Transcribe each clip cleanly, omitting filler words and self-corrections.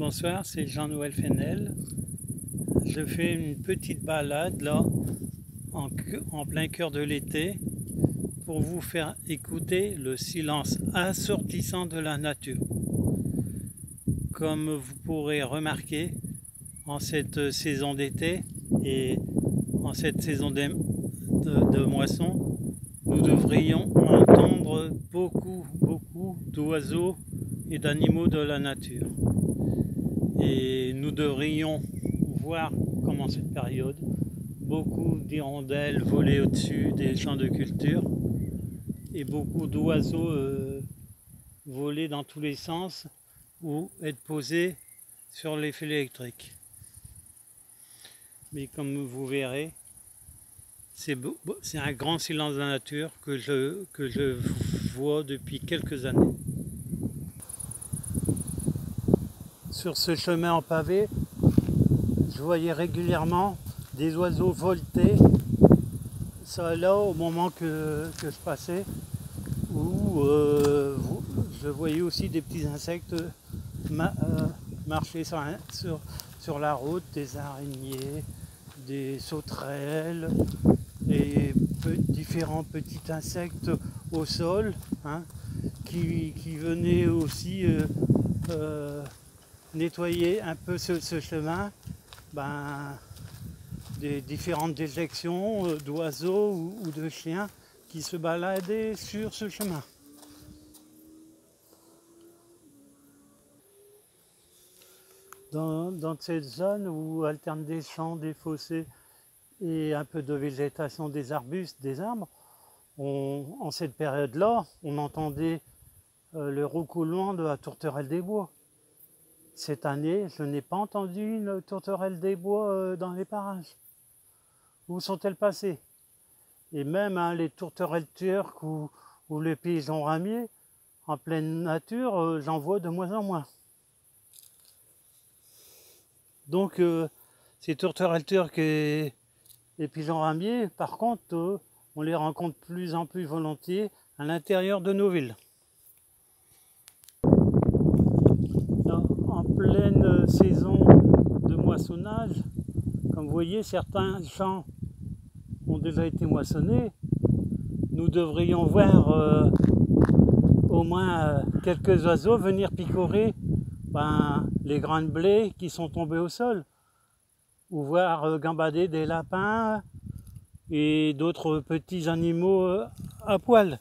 Bonsoir, c'est Jean-Noël Fenel. Je fais une petite balade là, en plein cœur de l'été, pour vous faire écouter le silence assourdissant de la nature. Comme vous pourrez remarquer, en cette saison d'été et en cette saison de moisson, nous devrions entendre beaucoup d'oiseaux et d'animaux de la nature. Et nous devrions voir, comme en cette période, beaucoup d'hirondelles voler au-dessus des champs de culture et beaucoup d'oiseaux voler dans tous les sens ou être posés sur les fils électriques. Mais comme vous verrez, c'est un grand silence de la nature que je vois depuis quelques années. Sur ce chemin en pavé, je voyais régulièrement des oiseaux volter, ça là au moment que je passais, où je voyais aussi des petits insectes marcher sur la route, des araignées, des sauterelles et différents petits insectes au sol, hein, qui venaient aussi nettoyer un peu ce chemin, des différentes déjections d'oiseaux ou de chiens qui se baladaient sur ce chemin. Dans cette zone où alternent des champs, des fossés et un peu de végétation, des arbustes, des arbres, en cette période-là, on entendait le roucoulement de la tourterelle des bois. Cette année, je n'ai pas entendu une tourterelle des bois dans les parages. Où sont-elles passées? Et même les tourterelles turques ou les pigeons ramiers, en pleine nature, j'en vois de moins en moins. Donc ces tourterelles turques et pigeons ramiers, par contre, on les rencontre de plus en plus volontiers à l'intérieur de nos villes. En pleine saison de moissonnage, comme vous voyez, certains champs ont déjà été moissonnés. Nous devrions voir au moins quelques oiseaux venir picorer les grains de blé qui sont tombés au sol, ou voir gambader des lapins et d'autres petits animaux à poil.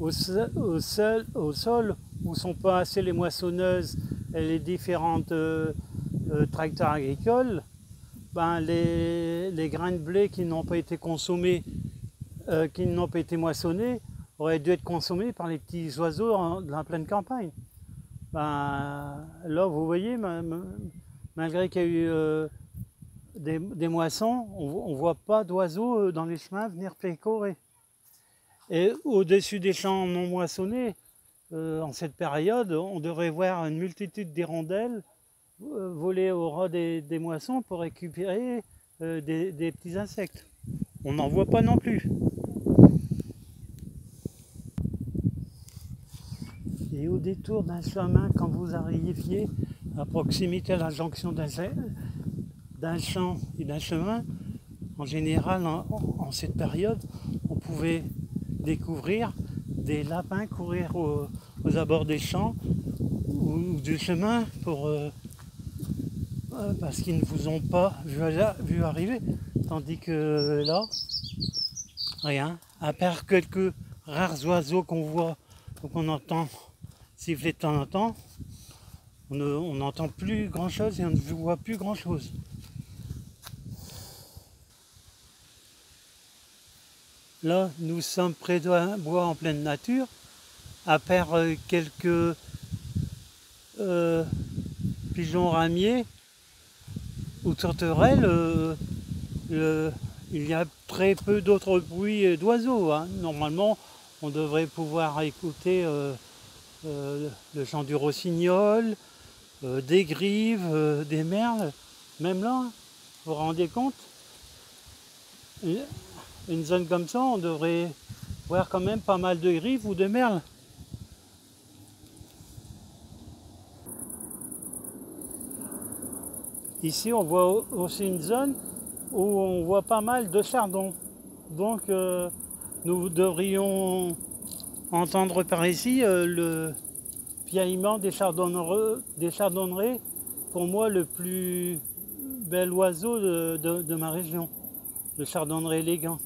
Au sol, où sont passées les moissonneuses et les différentes tracteurs agricoles, les grains de blé qui n'ont pas été consommés, qui n'ont pas été moissonnés, auraient dû être consommés par les petits oiseaux de la pleine campagne. Là, vous voyez, malgré qu'il y a eu des moissons, on ne voit pas d'oiseaux dans les chemins venir picorer. Et au-dessus des champs non moissonnés, en cette période, on devrait voir une multitude d'hirondelles voler au ras des moissons pour récupérer des petits insectes. On n'en voit pas non plus. Et au détour d'un chemin, quand vous arriviez à proximité à la jonction d'un champ et d'un chemin, en général, en cette période, on pouvait découvrir des lapins courir aux abords des champs ou du chemin parce qu'ils ne vous ont pas vu arriver. Tandis que là, rien, à part quelques rares oiseaux qu'on voit ou qu'on entend siffler de temps en temps, on n'entend plus grand chose et on ne voit plus grand chose. Là, nous sommes près d'un bois en pleine nature, à part quelques pigeons ramiers ou tourterelles, il y a très peu d'autres bruits d'oiseaux, hein. Normalement, on devrait pouvoir écouter le chant du rossignol, des grives, des merles. Même là, vous vous rendez compte, une zone comme ça, on devrait voir quand même pas mal de grives ou de merles. ici on voit aussi une zone où on voit pas mal de chardons. Donc nous devrions entendre par ici le piaillement des chardonnerets, pour moi le plus bel oiseau de ma région, le chardonneret élégant.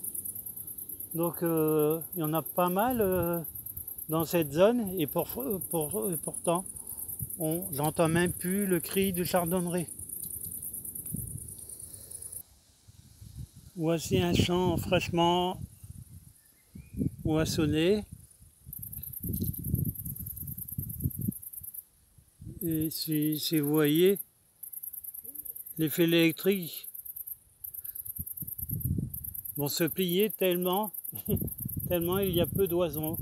Donc il y en a pas mal dans cette zone et pourtant j'entends même plus le cri du chardonneret. Voici un champ fraîchement moissonné. Et si vous voyez, les fils électriques vont se plier tellement il y a peu d'oiseaux.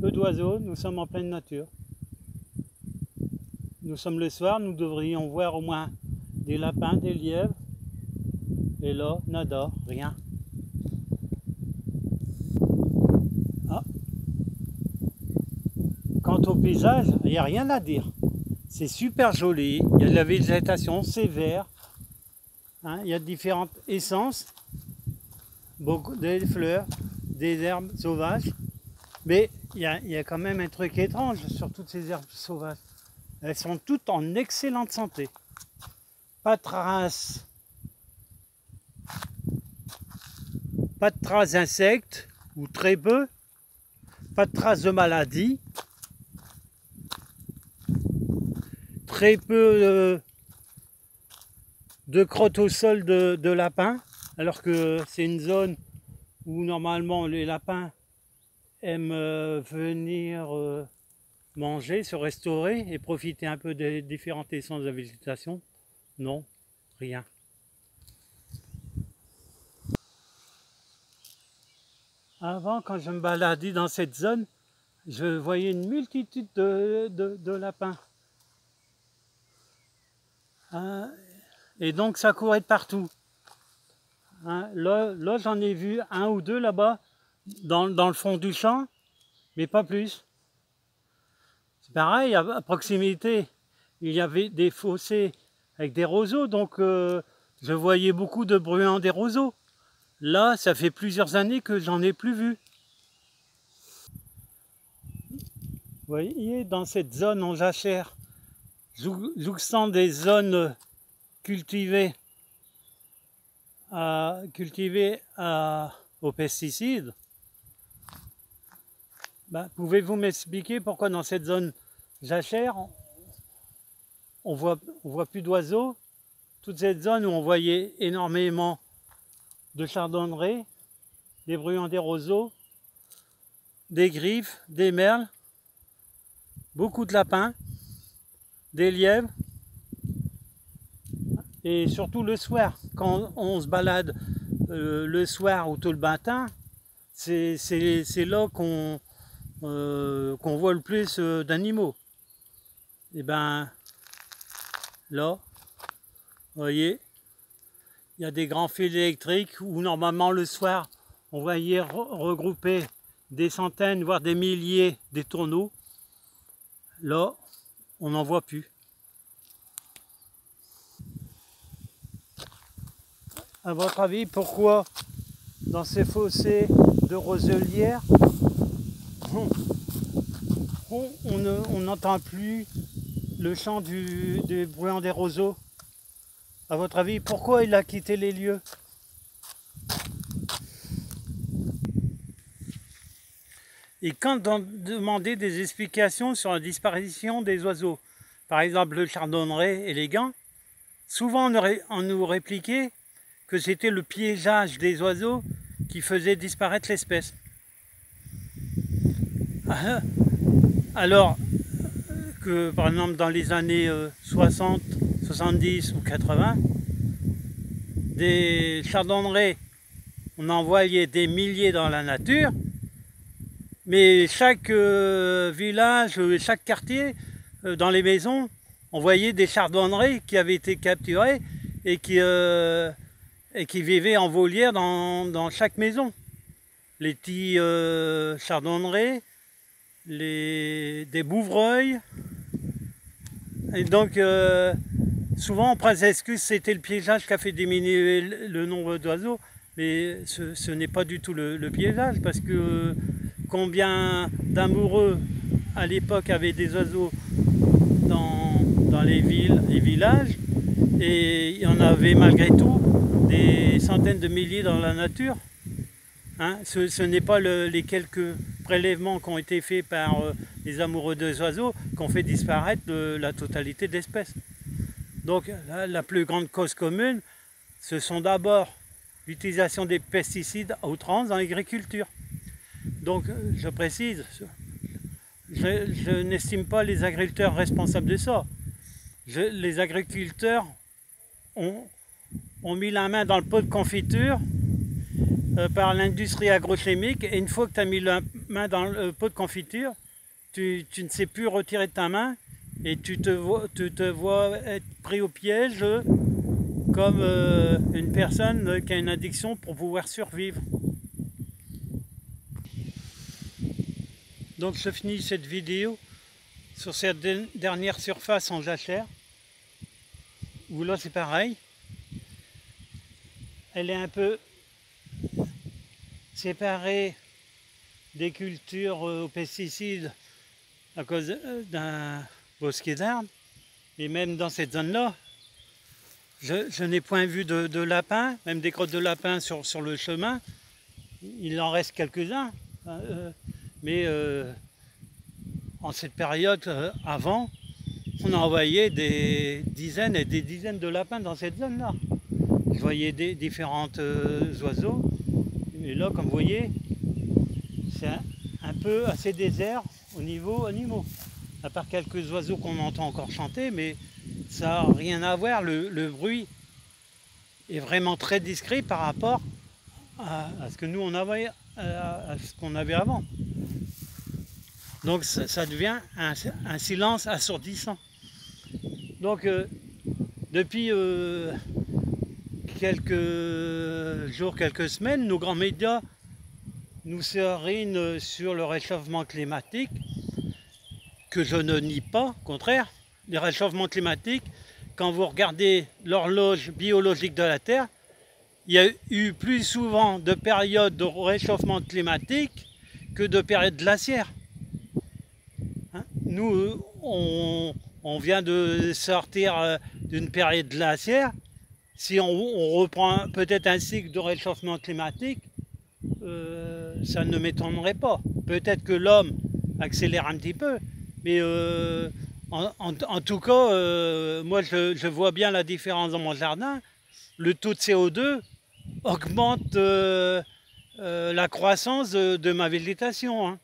Peu d'oiseaux, nous sommes en pleine nature. Nous sommes le soir, nous devrions voir au moins des lapins, des lièvres. Et là, nada, rien. Ah. Quant au paysage, il n'y a rien à dire. C'est super joli, il y a de la végétation, c'est vert. Hein, il y a différentes essences, beaucoup des fleurs, des herbes sauvages. Mais il y a quand même un truc étrange sur toutes ces herbes sauvages. Elles sont toutes en excellente santé. Pas de traces d'insectes, ou très peu. Pas de traces de maladies. Très peu de crottes au sol de lapins. Alors que c'est une zone où normalement les lapins aiment venir manger, se restaurer et profiter un peu des différentes essences de la végétation. Non, rien. Avant, quand je me baladais dans cette zone, je voyais une multitude de lapins. Hein, et donc ça courait de partout. Hein, là j'en ai vu un ou deux là-bas, dans le fond du champ, mais pas plus. C'est pareil, à proximité, il y avait des fossés avec des roseaux, donc je voyais beaucoup de bruants des roseaux. Là, ça fait plusieurs années que j'en ai plus vu. Vous voyez, dans cette zone en jachère, jouxtant des zones cultivées aux pesticides, pouvez-vous m'expliquer pourquoi dans cette zone jachère, on voit plus d'oiseaux? Toute cette zone où on voyait énormément de chardonnerets, des bruants des roseaux, des griffes, des merles, beaucoup de lapins, des lièvres, et surtout le soir, quand on se balade le soir ou tôt le matin, c'est là qu'on voit le plus d'animaux. Et ben là, vous voyez, il y a des grands fils électriques où normalement le soir on voyait regrouper des centaines voire des milliers des tourneaux. Là, on n'en voit plus. À votre avis, pourquoi dans ces fossés de roselières on n'entend plus le chant des bruants des roseaux? À votre avis, pourquoi il a quitté les lieux? Et quand on demandait des explications sur la disparition des oiseaux, par exemple le chardonneret élégant, souvent on nous répliquait que c'était le piégeage des oiseaux qui faisait disparaître l'espèce. Alors que par exemple dans les années 60, 70 ou 80, des chardonnerets, on en voyait des milliers dans la nature, mais chaque village, chaque quartier, dans les maisons, on voyait des chardonnerets qui avaient été capturés et qui vivaient en volière dans chaque maison. Les petits chardonnerets, des bouvreuils, Et donc, souvent on prend les excuses, c'était le piégeage qui a fait diminuer le nombre d'oiseaux, mais ce n'est pas du tout le piégeage, parce que combien d'amoureux à l'époque avaient des oiseaux dans les villes et villages, et il y en avait malgré tout des centaines de milliers dans la nature. Hein, ce n'est pas les quelques prélèvements qui ont été faits par les amoureux des oiseaux qui ont fait disparaître la totalité de l'espèce. Donc la plus grande cause commune, ce sont d'abord l'utilisation des pesticides à outrance dans l'agriculture. Donc je précise, je n'estime pas les agriculteurs responsables de ça. Les agriculteurs ont mis la main dans le pot de confiture par l'industrie agrochimique, et une fois que tu as mis la main dans le pot de confiture, tu ne sais plus retirer de ta main, et tu te vois être pris au piège comme une personne qui a une addiction pour pouvoir survivre. Donc je finis cette vidéo sur cette dernière surface en jachère, où là c'est pareil, elle est un peu séparée des cultures aux pesticides à cause d'un bosquet d'arbres, et même dans cette zone-là, je n'ai point vu de lapins, même des crottes de lapins sur le chemin. Il en reste quelques-uns, mais en cette période avant, on envoyait des dizaines et des dizaines de lapins dans cette zone-là. Je voyais des différents oiseaux, et là, comme vous voyez, c'est un peu assez désert au niveau animaux, à part quelques oiseaux qu'on entend encore chanter, mais ça n'a rien à voir. Le bruit est vraiment très discret par rapport à ce que nous on avait, à ce qu'on avait avant. Donc ça devient un silence assourdissant. Donc depuis quelques jours, quelques semaines, nos grands médias nous serinent sur le réchauffement climatique, que je ne nie pas, au contraire. Le réchauffement climatique, quand vous regardez l'horloge biologique de la Terre, il y a eu plus souvent de périodes de réchauffement climatique que de périodes glaciaires. Hein? Nous, on vient de sortir d'une période glaciaire. Si on reprend peut-être un cycle de réchauffement climatique, ça ne m'étonnerait pas. Peut-être que l'homme accélère un petit peu, mais en tout cas, moi je vois bien la différence dans mon jardin. Le taux de CO2 augmente la croissance de ma végétation. Hein.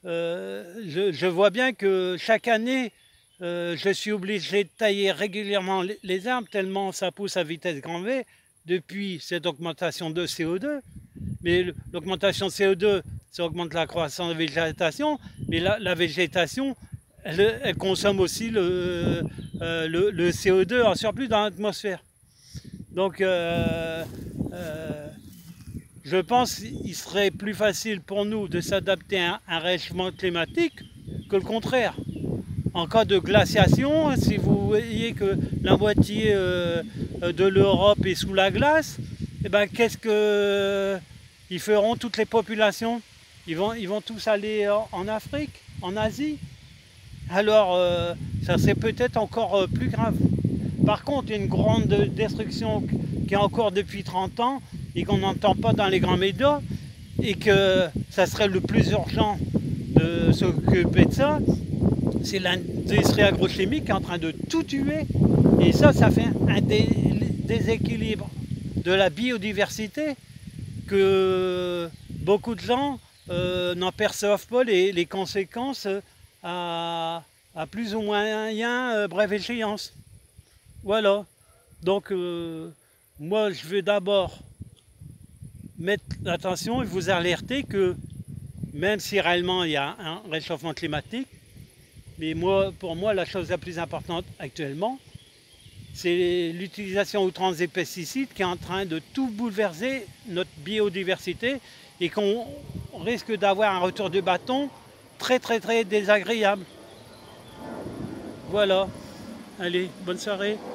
Je vois bien que chaque année, je suis obligé de tailler régulièrement les arbres tellement ça pousse à vitesse grand V depuis cette augmentation de CO2. Mais l'augmentation de CO2, ça augmente la croissance de la végétation, mais la végétation, elle consomme aussi le CO2 en surplus dans l'atmosphère. Donc, je pense qu'il serait plus facile pour nous de s'adapter à un réchauffement climatique que le contraire. En cas de glaciation, si vous voyez que la moitié de l'Europe est sous la glace, eh ben, qu'est-ce qu'ils feront toutes les populations? Ils vont tous aller en Afrique, en Asie. Alors, ça serait peut-être encore plus grave. Par contre, une grande destruction qui est en cours depuis 30 ans et qu'on n'entend pas dans les grands médias, et que ça serait le plus urgent de s'occuper de ça, c'est l'industrie agrochimique qui est en train de tout tuer. Et ça fait un déséquilibre de la biodiversité que beaucoup de gens n'en perçoivent pas les conséquences à plus ou moins brève échéance. Voilà. Donc, moi, je veux d'abord mettre l'attention et vous alerter que même si réellement il y a un réchauffement climatique, mais pour moi, la chose la plus importante actuellement, c'est l'utilisation outrance des pesticides qui est en train de tout bouleverser notre biodiversité et qu'on risque d'avoir un retour de bâton très très très désagréable. Voilà. Allez, bonne soirée.